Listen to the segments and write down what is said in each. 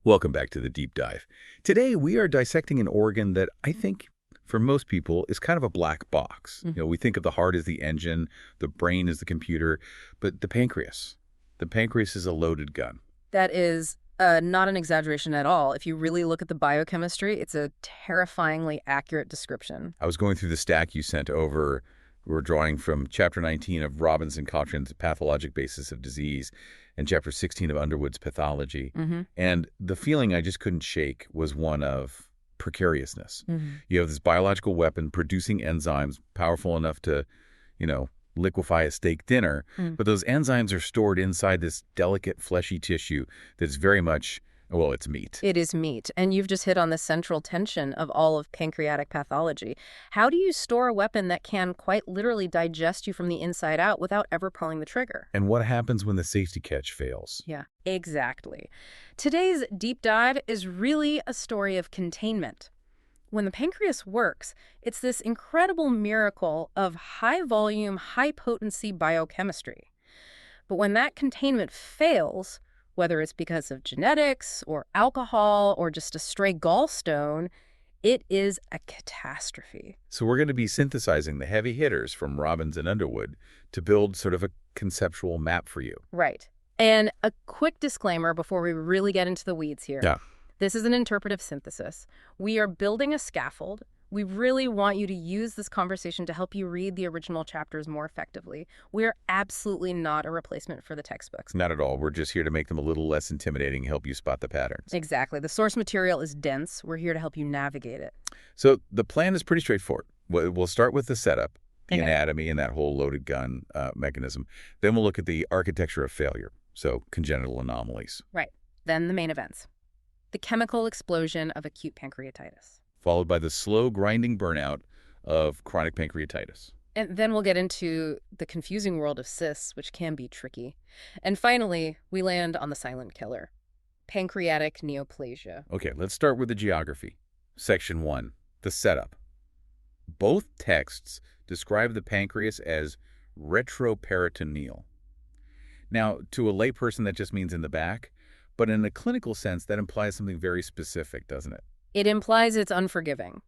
Welcome back to the deep dive. Today, we are dissecting an organ that I think, for most people, is kind of a black box. We think of the heart as the engine, the brain as the computer, but the pancreas is a loaded gun. That is not an exaggeration at all. If you really look at the biochemistry, it's a terrifyingly accurate description. I was going through the stack you sent over. We're drawing from Chapter 19 of Robbins and Cochrane's Pathologic Basis of Disease and Chapter 16 of Underwood's Pathology. And the feeling I just couldn't shake was one of precariousness. You have this biological weapon producing enzymes powerful enough to, liquefy a steak dinner, but those enzymes are stored inside this delicate fleshy tissue that's very much, well, it's meat. It is meat. And you've just hit on the central tension of all of pancreatic pathology. How do you store a weapon that can quite literally digest you from the inside out without ever pulling the trigger? And what happens when the safety catch fails? Yeah, exactly. Today's deep dive is really a story of containment. When the pancreas works, it's this incredible miracle of high-volume, high-potency biochemistry. But when that containment fails, whether it's because of genetics or alcohol or just a stray gallstone, it is a catastrophe. So we're going to be synthesizing the heavy hitters from Robbins and Underwood to build sort of a conceptual map for you. Right. And a quick disclaimer before we really get into the weeds here. Yeah. This is an interpretive synthesis. We are building a scaffold. We really want you to use this conversation to help you read the original chapters more effectively. We are absolutely not a replacement for the textbooks. Not at all. We're just here to make them a little less intimidating, help you spot the patterns. Exactly. The source material is dense. We're here to help you navigate it. So the plan is pretty straightforward. We'll start with the setup, the anatomy, and that whole loaded gun mechanism. Then we'll look at the architecture of failure, so congenital anomalies. Right. Then the main events. The chemical explosion of acute pancreatitis. Followed by the slow grinding burnout of chronic pancreatitis. And then we'll get into the confusing world of cysts, which can be tricky. And finally, we land on the silent killer, pancreatic neoplasia. Okay, let's start with the geography. Section 1, the setup. Both texts describe the pancreas as retroperitoneal. Now, to a layperson, that just means in the back, but in a clinical sense, that implies something very specific, doesn't it? It implies it's unforgiving.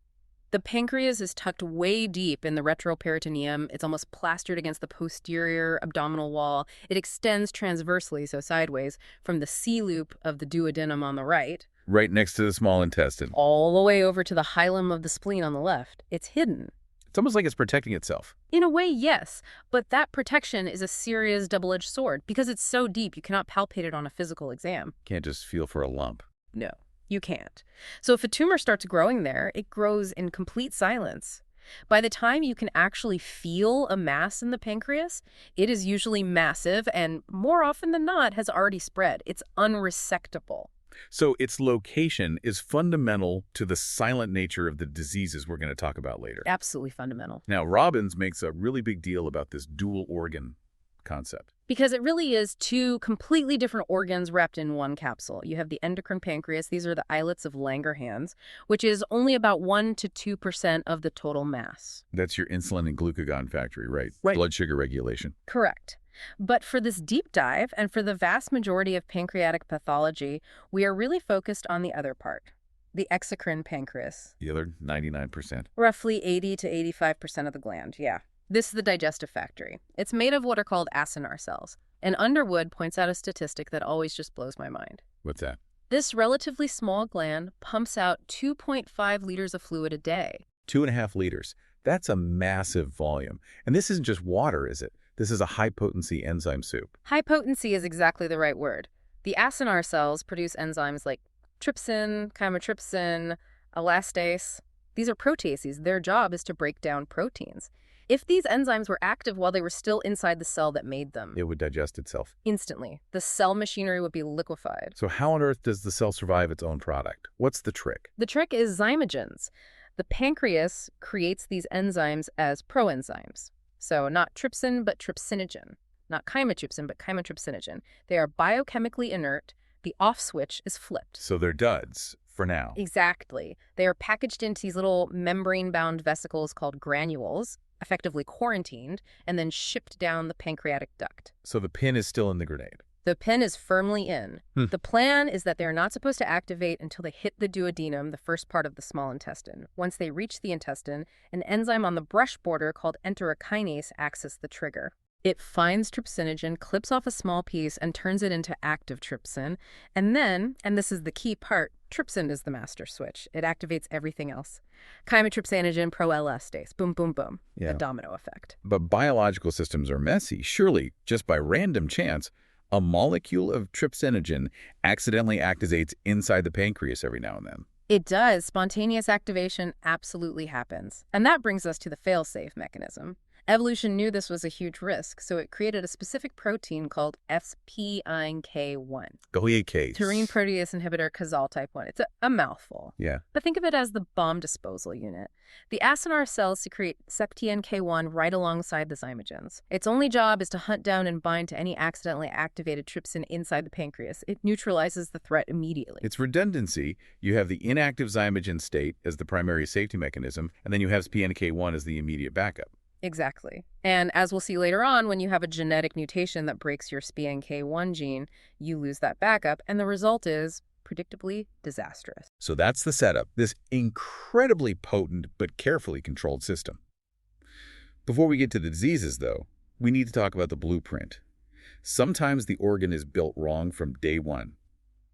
The pancreas is tucked way deep in the retroperitoneum. It's almost plastered against the posterior abdominal wall. It extends transversely, so sideways, from the C-loop of the duodenum on the right. Right next to the small intestine. All the way over to the hilum of the spleen on the left. It's hidden. It's almost like it's protecting itself. In a way, yes. But that protection is a serious double-edged sword. Because it's so deep, you cannot palpate it on a physical exam. Can't just feel for a lump. No. You can't. So if a tumor starts growing there, it grows in complete silence. By the time you can actually feel a mass in the pancreas, it is usually massive and, more often than not, has already spread. It's unresectable. So its location is fundamental to the silent nature of the diseases we're going to talk about later. Absolutely fundamental. Now, Robbins makes a really big deal about this dual organ concept. Because it really is two completely different organs wrapped in one capsule. You have the endocrine pancreas. These are the islets of Langerhans, which is only about 1% to 2% of the total mass. That's your insulin and glucagon factory, right? Right. Blood sugar regulation. Correct. But for this deep dive, and for the vast majority of pancreatic pathology, we are really focused on the other part, the exocrine pancreas. The other 99%. Roughly 80 to 85% of the gland, yeah. This is the digestive factory. It's made of what are called acinar cells. And Underwood points out a statistic that always just blows my mind. What's that? This relatively small gland pumps out 2.5 liters of fluid a day. 2.5 liters. That's a massive volume. And this isn't just water, is it? This is a high-potency enzyme soup. High potency is exactly the right word. The acinar cells produce enzymes like trypsin, chymotrypsin, elastase. These are proteases. Their job is to break down proteins. If these enzymes were active while they were still inside the cell that made them, It would digest itself. instantly, the cell machinery would be liquefied. So how on earth does the cell survive its own product? What's the trick? The trick is zymogens. The pancreas creates these enzymes as proenzymes. So not trypsin, but trypsinogen. Not chymotrypsin, but chymotrypsinogen. They are biochemically inert. The off switch is flipped. So they're duds for now. Exactly. They are packaged into these little membrane-bound vesicles called granules, effectively quarantined, and then shipped down the pancreatic duct. So the pin is still in the grenade. The pin is firmly in. The plan is that they're not supposed to activate until they hit the duodenum, the first part of the small intestine. Once they reach the intestine, an enzyme on the brush border called enterokinase acts as the trigger. It finds trypsinogen, clips off a small piece, and turns it into active trypsin. And then, and this is the key part, trypsin is the master switch. It activates everything else. Chymotrypsinogen, pro-elastase. Boom, boom, boom. Yeah. The domino effect. But biological systems are messy. Surely, just by random chance, a molecule of trypsinogen accidentally activates inside the pancreas every now and then. It does. Spontaneous activation absolutely happens. And that brings us to the fail-safe mechanism. Evolution knew this was a huge risk, so it created a specific protein called FPINK1. Go ahead, Case. Purine protease inhibitor Cazal type 1. It's a mouthful. Yeah. But think of it as the bomb disposal unit. The acinar cells secrete SEPTNK1 right alongside the zymogens. Its only job is to hunt down and bind to any accidentally activated trypsin inside the pancreas. It neutralizes the threat immediately. It's redundancy. You have the inactive zymogen state as the primary safety mechanism, and then you have PNK1 as the immediate backup. Exactly. And as we'll see later on, when you have a genetic mutation that breaks your SPNK1 gene, you lose that backup, and the result is predictably disastrous. So that's the setup, this incredibly potent but carefully controlled system. Before we get to the diseases, though, we need to talk about the blueprint. Sometimes the organ is built wrong from day one.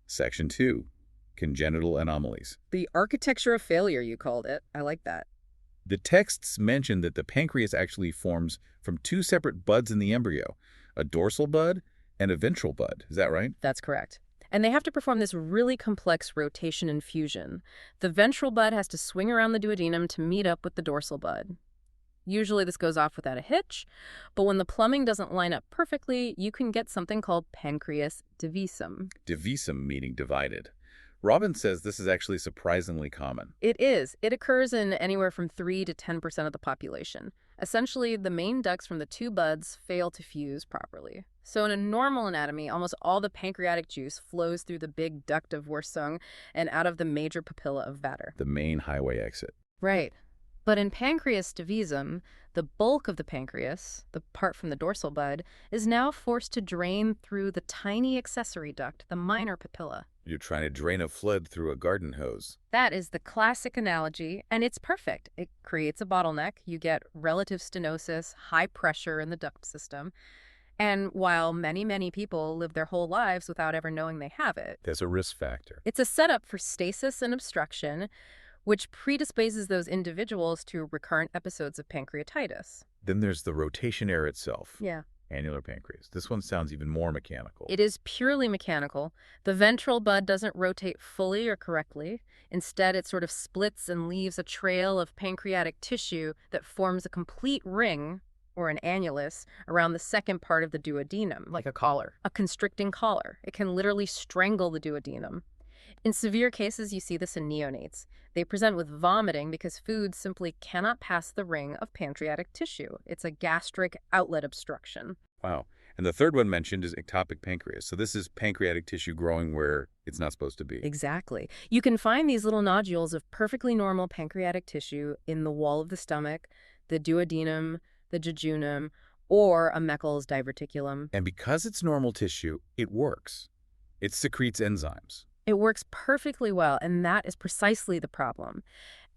Section 2, congenital anomalies. The architecture of failure, you called it. I like that. The texts mention that the pancreas actually forms from two separate buds in the embryo, a dorsal bud and a ventral bud. Is that right? That's correct. And they have to perform this really complex rotation and fusion. The ventral bud has to swing around the duodenum to meet up with the dorsal bud. Usually this goes off without a hitch, but when the plumbing doesn't line up perfectly, you can get something called pancreas divisum. Divisum meaning divided. Robbins says this is actually surprisingly common. It is. It occurs in anywhere from 3 to 10% of the population. Essentially, the main ducts from the two buds fail to fuse properly. So in a normal anatomy, almost all the pancreatic juice flows through the big duct of Wirsung and out of the major papilla of Vater. The main highway exit. Right. But in pancreas divisum, the bulk of the pancreas, the part from the dorsal bud, is now forced to drain through the tiny accessory duct, the minor papilla. You're trying to drain a flood through a garden hose. That is the classic analogy, and it's perfect. It creates a bottleneck. You get relative stenosis, high pressure in the duct system. And while many people live their whole lives without ever knowing they have it, There's a risk factor. it's a setup for stasis and obstruction, which predisposes those individuals to recurrent episodes of pancreatitis. Then there's the rotation error itself. Yeah. Annular pancreas. This one sounds even more mechanical. It is purely mechanical. The ventral bud doesn't rotate fully or correctly. Instead, it sort of splits and leaves a trail of pancreatic tissue that forms a complete ring, or an annulus, around the second part of the duodenum. Like a collar. A constricting collar. It can literally strangle the duodenum. In severe cases, you see this in neonates. They present with vomiting because food simply cannot pass the ring of pancreatic tissue. It's a gastric outlet obstruction. Wow. And the third one mentioned is ectopic pancreas. So this is pancreatic tissue growing where it's not supposed to be. Exactly. You can find these little nodules of perfectly normal pancreatic tissue in the wall of the stomach, the duodenum, the jejunum, or a Meckel's diverticulum. And because it's normal tissue, it works. It secretes enzymes. It works perfectly well, and that is precisely the problem.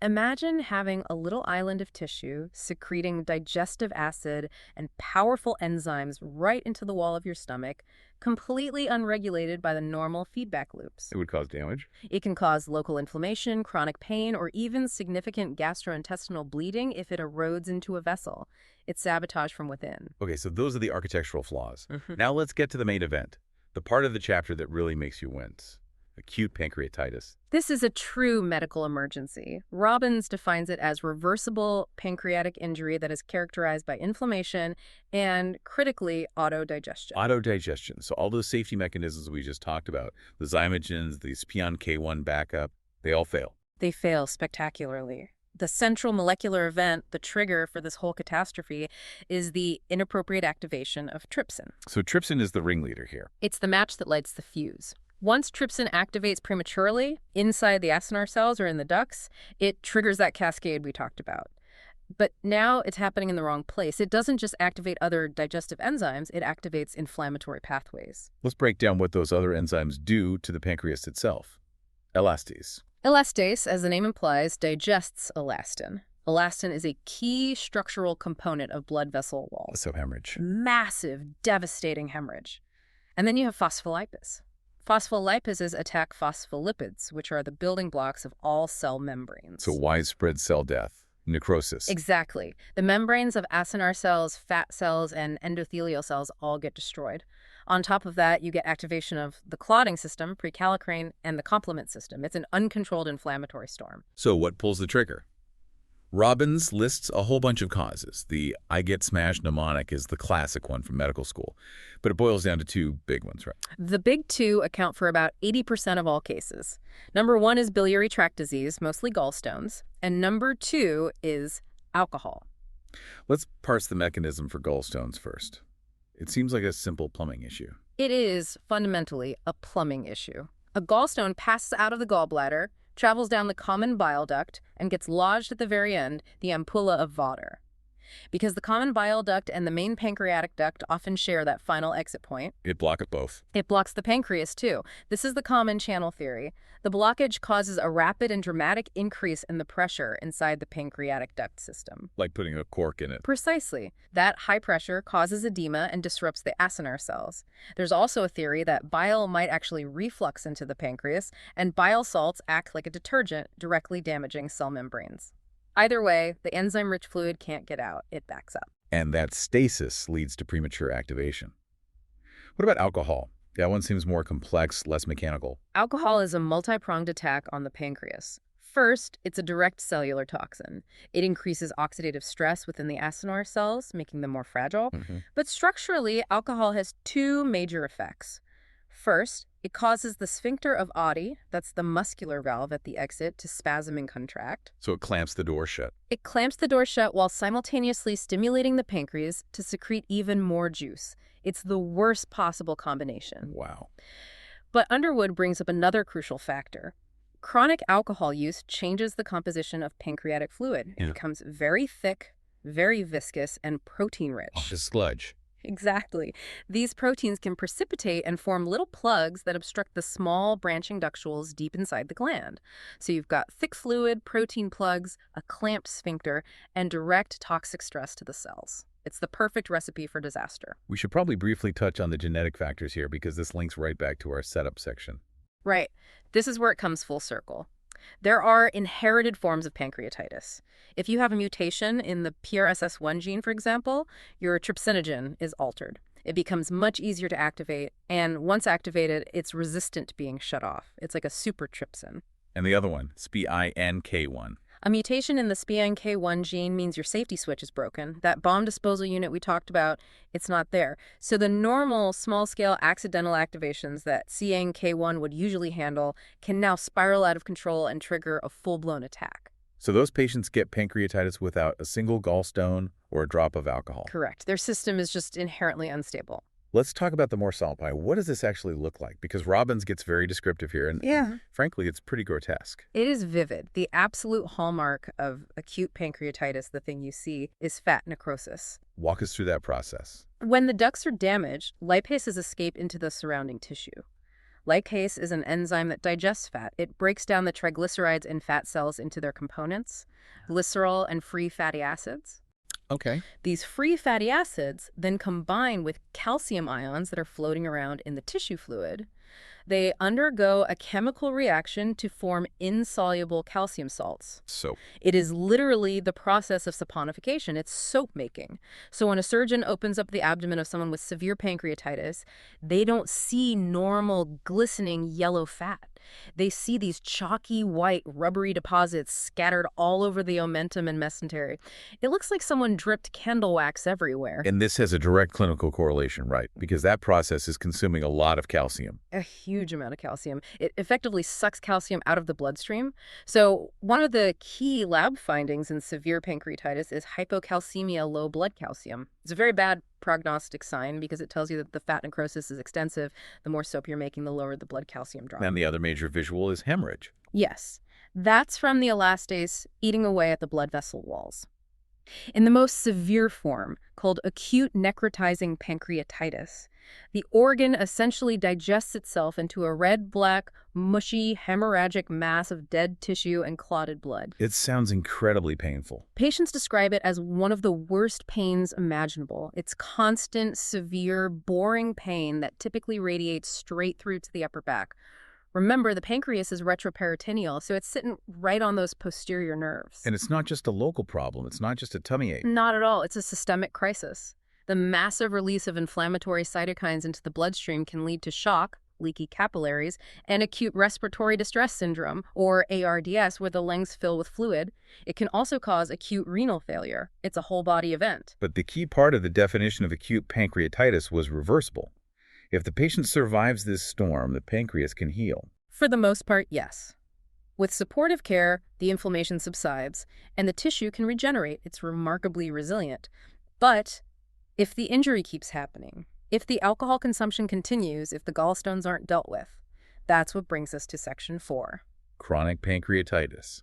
Imagine having a little island of tissue secreting digestive acid and powerful enzymes right into the wall of your stomach, completely unregulated by the normal feedback loops. It would cause damage. It can cause local inflammation, chronic pain, or even significant gastrointestinal bleeding if it erodes into a vessel. It's sabotage from within. Okay, so those are the architectural flaws. Mm-hmm. Now let's get to the main event, the part of the chapter that really makes you wince. Acute pancreatitis. This is a true medical emergency. Robbins defines it as reversible pancreatic injury that is characterized by inflammation and, critically, autodigestion. Autodigestion. So all those safety mechanisms we just talked about, the zymogens, the PNK1 backup, they all fail. They fail spectacularly. The central molecular event, the trigger for this whole catastrophe, is the inappropriate activation of trypsin. So trypsin is the ringleader here. It's the match that lights the fuse. Once trypsin activates prematurely inside the acinar cells or in the ducts, it triggers that cascade we talked about. But now it's happening in the wrong place. It doesn't just activate other digestive enzymes, it activates inflammatory pathways. Let's break down what those other enzymes do to the pancreas itself. Elastase. Elastase, as the name implies, digests elastin. Elastin is a key structural component of blood vessel walls. So hemorrhage. Massive, devastating hemorrhage. And then you have phospholipase. Phospholipases attack phospholipids, which are the building blocks of all cell membranes. So widespread cell death, necrosis. Exactly. The membranes of acinar cells, fat cells, and endothelial cells all get destroyed. On top of that, you get activation of the clotting system, prekallikrein, and the complement system. It's an uncontrolled inflammatory storm. So what pulls the trigger? Robbins lists a whole bunch of causes. The I get smashed mnemonic is the classic one from medical school, but it boils down to two big ones, right? The big two account for about 80% of all cases. Number one is biliary tract disease, mostly gallstones, and number two is alcohol. Let's parse the mechanism for gallstones first. It seems like a simple plumbing issue. It is fundamentally a plumbing issue. A gallstone passes out of the gallbladder, travels down the common bile duct, and gets lodged at the very end, the ampulla of Vater. Because the common bile duct and the main pancreatic duct often share that final exit point. It blocks both. It blocks the pancreas, too. This is the common channel theory. The blockage causes a rapid and dramatic increase in the pressure inside the pancreatic duct system. Like putting a cork in it. Precisely. That high pressure causes edema and disrupts the acinar cells. There's also a theory that bile might actually reflux into the pancreas, and bile salts act like a detergent, directly damaging cell membranes. Either way, the enzyme-rich fluid can't get out. It backs up. And that stasis leads to premature activation. What about alcohol? That one seems more complex, less mechanical. Alcohol is a multi-pronged attack on the pancreas. First, it's a direct cellular toxin. It increases oxidative stress within the acinar cells, making them more fragile. But structurally, alcohol has two major effects. First, it causes the sphincter of Oddi, that's the muscular valve at the exit, to spasm and contract. So it clamps the door shut. It clamps the door shut while simultaneously stimulating the pancreas to secrete even more juice. It's the worst possible combination. Wow. But Underwood brings up another crucial factor. Chronic alcohol use changes the composition of pancreatic fluid. It becomes very thick, very viscous, and protein-rich. Oh, it's sludge. Exactly. These proteins can precipitate and form little plugs that obstruct the small branching ductules deep inside the gland. So you've got thick fluid, protein plugs, a clamped sphincter, and direct toxic stress to the cells. It's the perfect recipe for disaster. We should probably briefly touch on the genetic factors here because this links right back to our setup section. Right. This is where it comes full circle. There are inherited forms of pancreatitis. If you have a mutation in the PRSS1 gene, for example, your trypsinogen is altered. It becomes much easier to activate, and once activated, it's resistant to being shut off. It's like a super trypsin. And the other one, SPINK1. A mutation in the SPINK1 gene means your safety switch is broken. That bomb disposal unit we talked about, it's not there. So the normal small-scale accidental activations that CNK1 would usually handle can now spiral out of control and trigger a full-blown attack. So those patients get pancreatitis without a single gallstone or a drop of alcohol. Correct. Their system is just inherently unstable. Let's talk about the more solid pie. What does this actually look like? Because Robbins gets very descriptive here, and frankly, it's pretty grotesque. It is vivid. The absolute hallmark of acute pancreatitis, the thing you see, is fat necrosis. Walk us through that process. When the ducts are damaged, lipases escape into the surrounding tissue. Lipase is an enzyme that digests fat. It breaks down the triglycerides in fat cells into their components, glycerol and free fatty acids. Okay. These free fatty acids then combine with calcium ions that are floating around in the tissue fluid. They undergo a chemical reaction to form insoluble calcium salts. Soap. It is literally the process of saponification. It's soap making. So when a surgeon opens up the abdomen of someone with severe pancreatitis, they don't see normal glistening yellow fat. They see these chalky white rubbery deposits scattered all over the omentum and mesentery. It looks like someone dripped candle wax everywhere. And this has a direct clinical correlation, right? Because that process is consuming a lot of calcium. A huge amount of calcium. It effectively sucks calcium out of the bloodstream. So one of the key lab findings in severe pancreatitis is hypocalcemia, low blood calcium. It's a very bad prognostic sign because it tells you that the fat necrosis is extensive. The more soap you're making, the lower the blood calcium drop. And the other major visual is hemorrhage. Yes. That's from the elastase eating away at the blood vessel walls. In the most severe form, called acute necrotizing pancreatitis, the organ essentially digests itself into a red-black, mushy, hemorrhagic mass of dead tissue and clotted blood. It sounds incredibly painful. Patients describe it as one of the worst pains imaginable. It's constant, severe, boring pain that typically radiates straight through to the upper back. Remember, the pancreas is retroperitoneal, so it's sitting right on those posterior nerves. And it's not just a local problem. It's not just a tummy ache. Not at all. It's a systemic crisis. The massive release of inflammatory cytokines into the bloodstream can lead to shock, leaky capillaries, and acute respiratory distress syndrome, or ARDS, where the lungs fill with fluid. It can also cause acute renal failure. It's a whole body event. But the key part of the definition of acute pancreatitis was reversible. If the patient survives this storm, the pancreas can heal. For the most part, yes. With supportive care, the inflammation subsides, and the tissue can regenerate. It's remarkably resilient. But if the injury keeps happening, if the alcohol consumption continues, if the gallstones aren't dealt with, that's what brings us to Section 4. Chronic pancreatitis,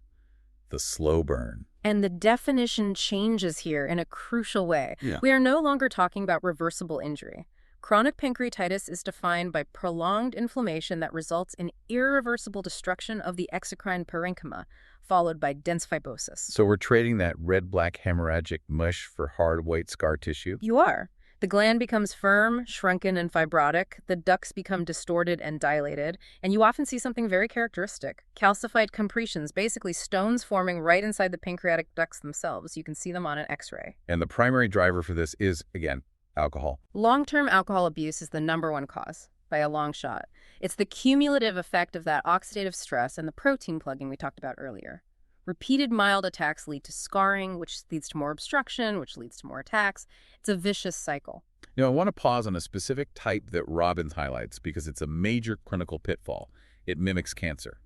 the slow burn. And the definition changes here in a crucial way. Yeah. We are no longer talking about reversible injury. Chronic pancreatitis is defined by prolonged inflammation that results in irreversible destruction of the exocrine parenchyma, followed by dense fibrosis. So we're trading that red-black hemorrhagic mush for hard, white scar tissue? You are. The gland becomes firm, shrunken, and fibrotic. The ducts become distorted and dilated. And you often see something very characteristic. Calcified compressions, basically stones forming right inside the pancreatic ducts themselves. You can see them on an X-ray. And the primary driver for this is, again, alcohol. Long-term alcohol abuse is the #1 cause, by a long shot. It's the cumulative effect of that oxidative stress and the protein plugging we talked about earlier. Repeated mild attacks lead to scarring, which leads to more obstruction, which leads to more attacks. It's a vicious cycle. Now, I want to pause on a specific type that Robbins highlights because it's a major clinical pitfall. It mimics cancer.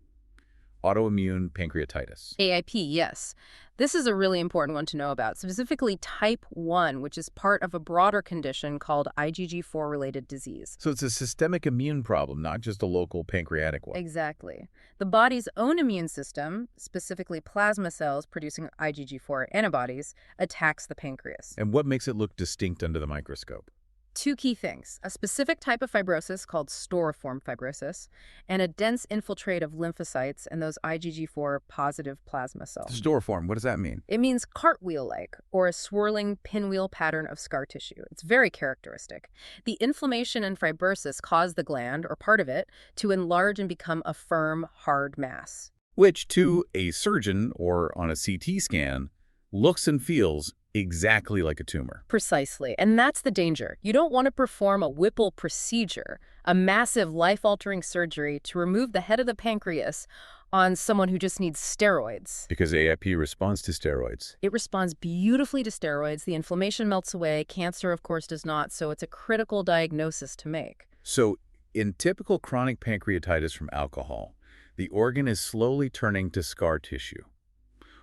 Autoimmune pancreatitis. AIP, yes. This is a really important one to know about, specifically type 1, which is part of a broader condition called IgG4-related disease. So it's a systemic immune problem, not just a local pancreatic one. Exactly. The body's own immune system, specifically plasma cells producing IgG4 antibodies, attacks the pancreas. And what makes it look distinct under the microscope? Two key things: a specific type of fibrosis called storiform fibrosis, and a dense infiltrate of lymphocytes and those IgG4 positive plasma cells. Storiform, what does that mean? It means cartwheel-like, or a swirling pinwheel pattern of scar tissue. It's very characteristic. The inflammation and fibrosis cause the gland, or part of it, to enlarge and become a firm, hard mass. Which, to a surgeon or on a CT scan, looks and feels exactly like a tumor. Precisely. And that's the danger. You don't want to perform a Whipple procedure, a massive life-altering surgery to remove the head of the pancreas on someone who just needs steroids. Because AIP responds to steroids. It responds beautifully to steroids. The inflammation melts away. Cancer, of course, does not. So it's a critical diagnosis to make. So in typical chronic pancreatitis from alcohol, the organ is slowly turning to scar tissue.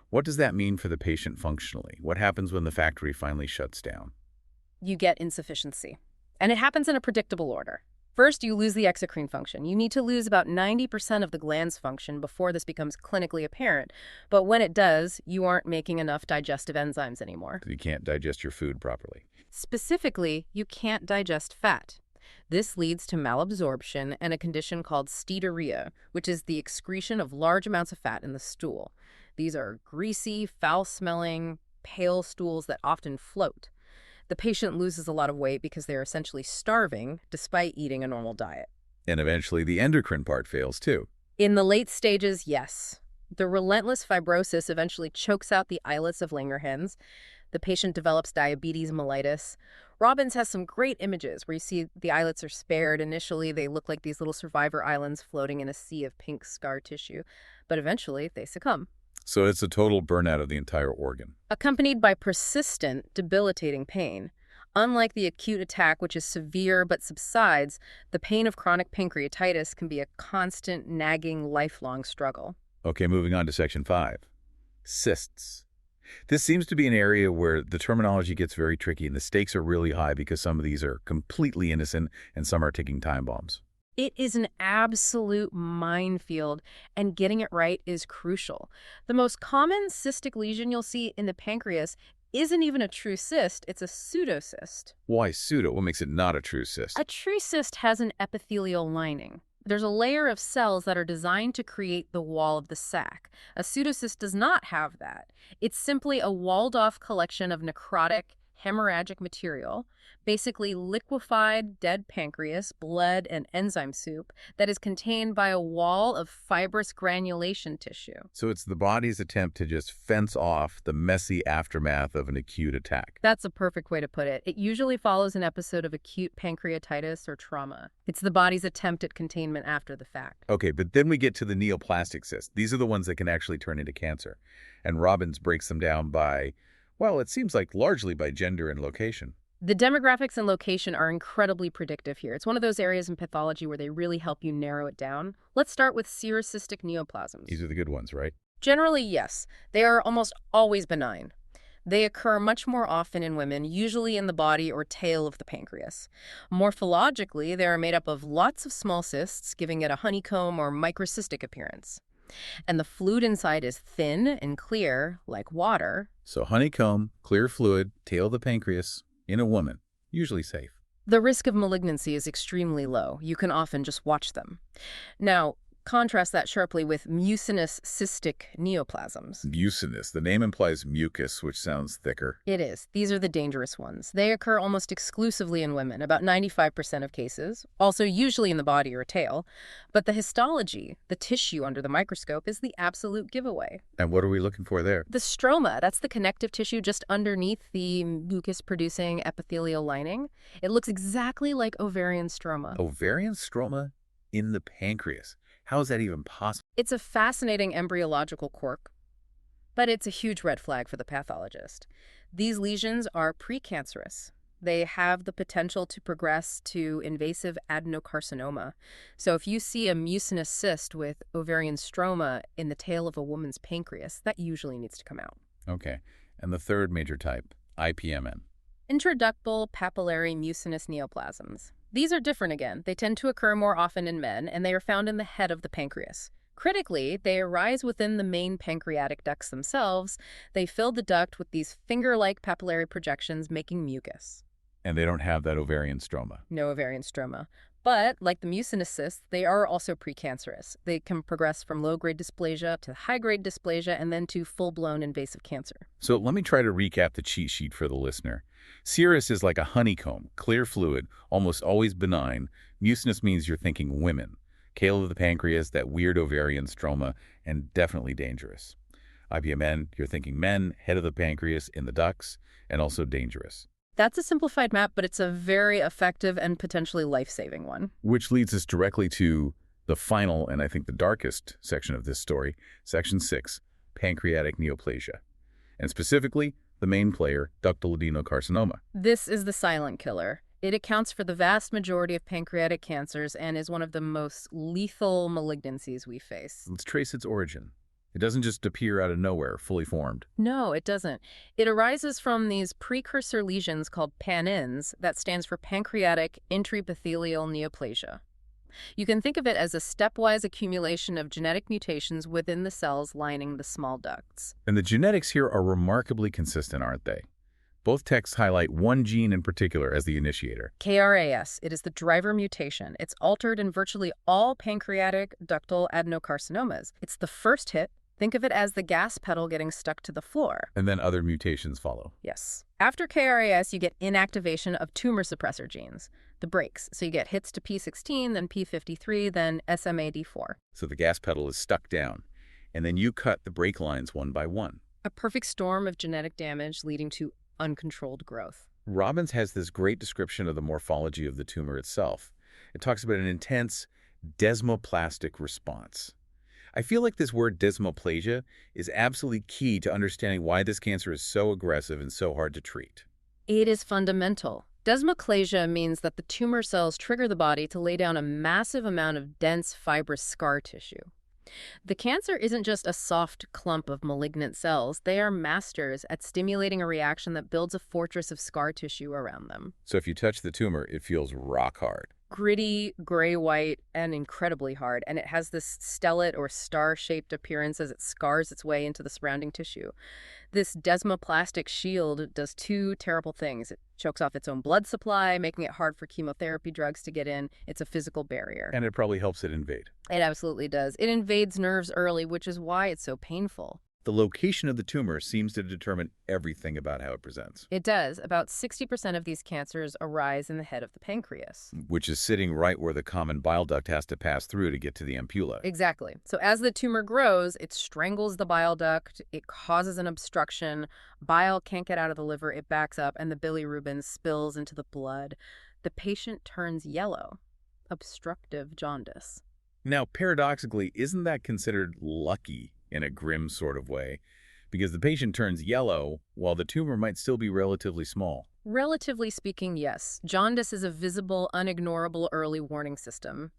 What does that mean for the patient functionally? What happens when the factory finally shuts down? You get insufficiency. And it happens in a predictable order. First, you lose the exocrine function. You need to lose about 90% of the gland's function before this becomes clinically apparent. But when it does, you aren't making enough digestive enzymes anymore. You can't digest your food properly. Specifically, you can't digest fat. This leads to malabsorption and a condition called steatorrhea, which is the excretion of large amounts of fat in the stool. These are greasy, foul-smelling, pale stools that often float. The patient loses a lot of weight because they're essentially starving despite eating a normal diet. And eventually the endocrine part fails too. In the late stages, yes. The relentless fibrosis eventually chokes out the islets of Langerhans. The patient develops diabetes mellitus. Robbins has some great images where you see the islets are spared. Initially, they look like these little survivor islands floating in a sea of pink scar tissue. But eventually, they succumb. So it's a total burnout of the entire organ. Accompanied by persistent, debilitating pain. Unlike the acute attack, which is severe but subsides, the pain of chronic pancreatitis can be a constant, nagging, lifelong struggle. Okay, moving on to Section 5. Cysts. This seems to be an area where the terminology gets very tricky and the stakes are really high because some of these are completely innocent and some are ticking time bombs. It is an absolute minefield, and getting it right is crucial. The most common cystic lesion you'll see in the pancreas isn't even a true cyst, it's a pseudocyst. Why pseudo? What makes it not a true cyst? A true cyst has an epithelial lining. There's a layer of cells that are designed to create the wall of the sac. A pseudocyst does not have that. It's simply a walled-off collection of necrotic, hemorrhagic material, basically liquefied dead pancreas, blood, and enzyme soup that is contained by a wall of fibrous granulation tissue. So it's the body's attempt to just fence off the messy aftermath of an acute attack. That's a perfect way to put it. It usually follows an episode of acute pancreatitis or trauma. It's the body's attempt at containment after the fact. Okay, but then we get to the neoplastic cysts. These are the ones that can actually turn into cancer. And Robbins breaks them down by, well, it seems like largely by gender and location. The demographics and location are incredibly predictive here. It's one of those areas in pathology where they really help you narrow it down. Let's start with serocystic neoplasms. These are the good ones, right? Generally, yes. They are almost always benign. They occur much more often in women, usually in the body or tail of the pancreas. Morphologically, they are made up of lots of small cysts, giving it a honeycomb or microcystic appearance. And the fluid inside is thin and clear, like water. So honeycomb, clear fluid, tail of the pancreas, in a woman, usually safe. The risk of malignancy is extremely low. You can often just watch them. Now, contrast that sharply with mucinous cystic neoplasms. Mucinous. The name implies mucus, which sounds thicker. It is. These are the dangerous ones. They occur almost exclusively in women, about 95% of cases, also usually in the body or tail. But the histology, the tissue under the microscope, is the absolute giveaway. And what are we looking for there? The stroma, that's the connective tissue just underneath the mucus-producing epithelial lining. It looks exactly like ovarian stroma. Ovarian stroma in the pancreas. How is that even possible? It's a fascinating embryological quirk, but it's a huge red flag for the pathologist. These lesions are precancerous. They have the potential to progress to invasive adenocarcinoma. So if you see a mucinous cyst with ovarian stroma in the tail of a woman's pancreas, that usually needs to come out. Okay. And the third major type, IPMN. Intraductal papillary mucinous neoplasms. These are different again. They tend to occur more often in men, and they are found in the head of the pancreas. Critically, they arise within the main pancreatic ducts themselves. They fill the duct with these finger-like papillary projections, making mucus. And they don't have that ovarian stroma. No ovarian stroma. But, like the mucinous cysts, they are also precancerous. They can progress from low-grade dysplasia to high-grade dysplasia and then to full-blown invasive cancer. So let me try to recap the cheat sheet for the listener. Serous is like a honeycomb, clear fluid, almost always benign. Mucinous means you're thinking women. Tail of the pancreas, that weird ovarian stroma, and definitely dangerous. IPMN, you're thinking men, head of the pancreas, in the ducts, and also dangerous. That's a simplified map, but it's a very effective and potentially life-saving one. Which leads us directly to the final, and I think the darkest section of this story, Section 6, pancreatic neoplasia. And specifically, the main player, ductal adenocarcinoma. This is the silent killer. It accounts for the vast majority of pancreatic cancers and is one of the most lethal malignancies we face. Let's trace its origin. It doesn't just appear out of nowhere, fully formed. No, it doesn't. It arises from these precursor lesions called PANINs, that stands for pancreatic intraepithelial neoplasia. You can think of it as a stepwise accumulation of genetic mutations within the cells lining the small ducts. And the genetics here are remarkably consistent, aren't they? Both texts highlight one gene in particular as the initiator. KRAS. It is the driver mutation. It's altered in virtually all pancreatic ductal adenocarcinomas. It's the first hit. Think of it as the gas pedal getting stuck to the floor. And then other mutations follow. Yes. After KRAS, you get inactivation of tumor suppressor genes, the brakes. So you get hits to P16, then P53, then SMAD4. So the gas pedal is stuck down, and then you cut the brake lines one by one. A perfect storm of genetic damage leading to uncontrolled growth. Robbins has this great description of the morphology of the tumor itself. It talks about an intense desmoplastic response. I feel like this word desmoplasia is absolutely key to understanding why this cancer is so aggressive and so hard to treat. It is fundamental. Desmoplasia means that the tumor cells trigger the body to lay down a massive amount of dense fibrous scar tissue. The cancer isn't just a soft clump of malignant cells. They are masters at stimulating a reaction that builds a fortress of scar tissue around them. So if you touch the tumor, it feels rock hard. gritty, gray-white, and incredibly hard, and it has this stellate or star-shaped appearance as it scars its way into the surrounding tissue. This desmoplastic shield does two terrible things. It chokes off its own blood supply, making it hard for chemotherapy drugs to get in. It's a physical barrier. And it probably helps it invade. It absolutely does. It invades nerves early, which is why it's so painful. The location of the tumor seems to determine everything about how it presents. It does. About 60% of these cancers arise in the head of the pancreas. Which is sitting right where the common bile duct has to pass through to get to the ampulla. Exactly. So as the tumor grows, it strangles the bile duct, it causes an obstruction, bile can't get out of the liver, it backs up, and the bilirubin spills into the blood. The patient turns yellow. Obstructive jaundice. Now, paradoxically, isn't that considered lucky in a grim sort of way? Because the patient turns yellow while the tumor might still be relatively small. Relatively speaking, yes. Jaundice is a visible, unignorable early warning system.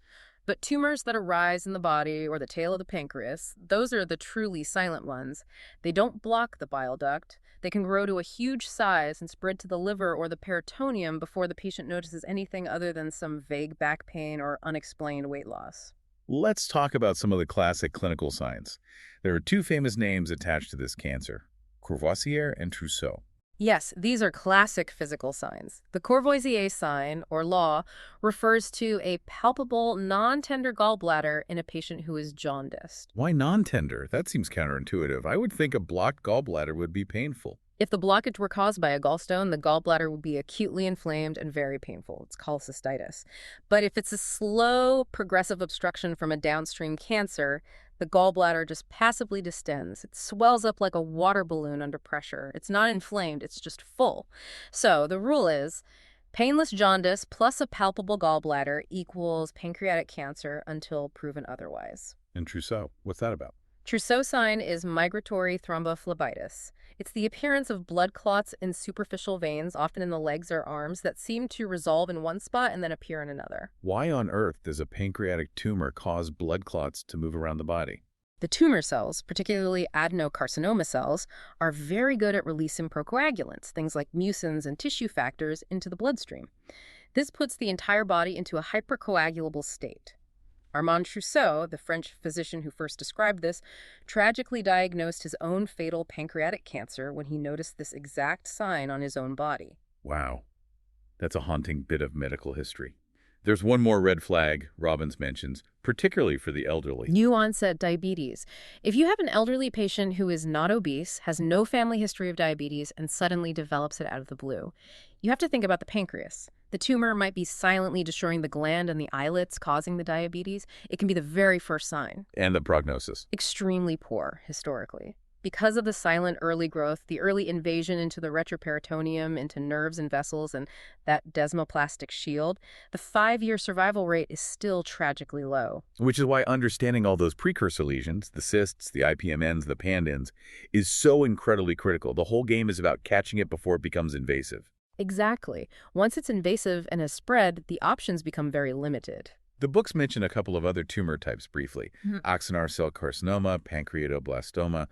But tumors that arise in the body or the tail of the pancreas, those are the truly silent ones. They don't block the bile duct. They can grow to a huge size and spread to the liver or the peritoneum before the patient notices anything other than some vague back pain or unexplained weight loss. Let's talk about some of the classic clinical signs. There are two famous names attached to this cancer, Courvoisier and Trousseau. Yes, these are classic physical signs. The Courvoisier sign, or law, refers to a palpable, non-tender gallbladder in a patient who is jaundiced. Why non-tender? That seems counterintuitive. I would think a blocked gallbladder would be painful. If the blockage were caused by a gallstone, the gallbladder would be acutely inflamed and very painful. It's cholecystitis. But if it's a slow, progressive obstruction from a downstream cancer, the gallbladder just passively distends. It swells up like a water balloon under pressure. It's not inflamed, it's just full. So the rule is, painless jaundice plus a palpable gallbladder equals pancreatic cancer until proven otherwise. And Trousseau, what's that about? Trousseau sign is migratory thrombophlebitis. It's the appearance of blood clots in superficial veins, often in the legs or arms, that seem to resolve in one spot and then appear in another. Why on earth does a pancreatic tumor cause blood clots to move around the body? The tumor cells, particularly adenocarcinoma cells, are very good at releasing procoagulants, things like mucins and tissue factors, into the bloodstream. This puts the entire body into a hypercoagulable state. Armand Trousseau, the French physician who first described this, tragically diagnosed his own fatal pancreatic cancer when he noticed this exact sign on his own body. Wow. That's a haunting bit of medical history. There's one more red flag Robbins mentions, particularly for the elderly. New onset diabetes. If you have an elderly patient who is not obese, has no family history of diabetes, and suddenly develops it out of the blue, you have to think about the pancreas. The tumor might be silently destroying the gland and the islets, causing the diabetes. It can be the very first sign. And the prognosis. Extremely poor, historically. Because of the silent early growth, the early invasion into the retroperitoneum, into nerves and vessels, and that desmoplastic shield, the 5-year survival rate is still tragically low. Which is why understanding all those precursor lesions, the cysts, the IPMNs, the pandens, is so incredibly critical. The whole game is about catching it before it becomes invasive. Exactly. Once it's invasive and has spread, the options become very limited. The books mention a couple of other tumor types briefly, axonar cell carcinoma, pancreatoblastoma,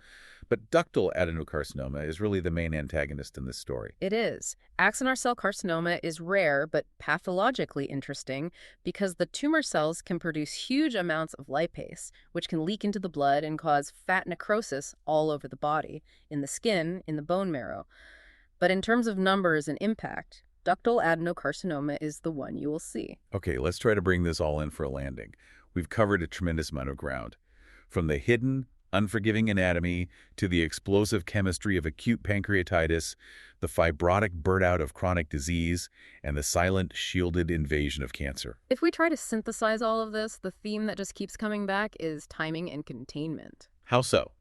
but ductal adenocarcinoma is really the main antagonist in this story. It is. Axonar cell carcinoma is rare but pathologically interesting because the tumor cells can produce huge amounts of lipase, which can leak into the blood and cause fat necrosis all over the body, in the skin, in the bone marrow. But in terms of numbers and impact, ductal adenocarcinoma is the one you will see. Okay, let's try to bring this all in for a landing. We've covered a tremendous amount of ground. From the hidden, unforgiving anatomy to the explosive chemistry of acute pancreatitis, the fibrotic burnout of chronic disease, and the silent, shielded invasion of cancer. If we try to synthesize all of this, the theme that just keeps coming back is timing and containment. How so?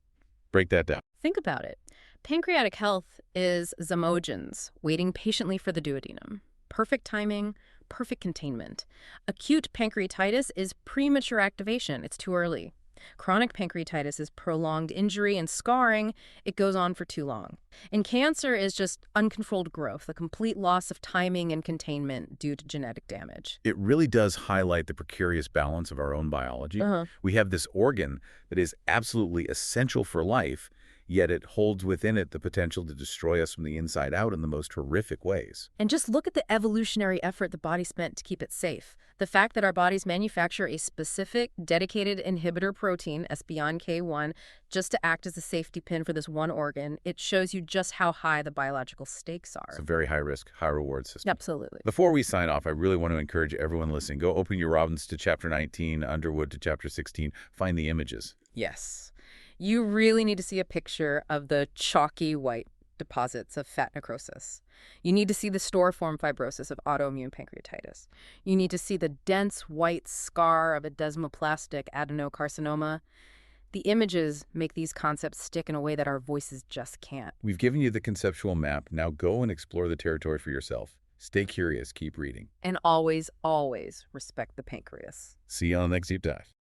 Break that down. Think about it. Pancreatic health is Zamogens, waiting patiently for the duodenum. Perfect timing, perfect containment. Acute pancreatitis is premature activation. It's too early. Chronic pancreatitis is prolonged injury and scarring. It goes on for too long. And cancer is just uncontrolled growth, a complete loss of timing and containment due to genetic damage. It really does highlight the precarious balance of our own biology. We have this organ that is absolutely essential for life, yet it holds within it the potential to destroy us from the inside out in the most horrific ways. And just look at the evolutionary effort the body spent to keep it safe. The fact that our bodies manufacture a specific, dedicated inhibitor protein, SBNK1, just to act as a safety pin for this one organ, it shows you just how high the biological stakes are. It's a very high-risk, high-reward system. Absolutely. Before we sign off, I really want to encourage everyone listening, go open your Robbins to Chapter 19, Underwood to Chapter 16, find the images. Yes. You really need to see a picture of the chalky white deposits of fat necrosis. You need to see the store-form fibrosis of autoimmune pancreatitis. You need to see the dense white scar of a desmoplastic adenocarcinoma. The images make these concepts stick in a way that our voices just can't. We've given you the conceptual map. Now go and explore the territory for yourself. Stay curious, keep reading. And always, always respect the pancreas. See you on the next deep dive.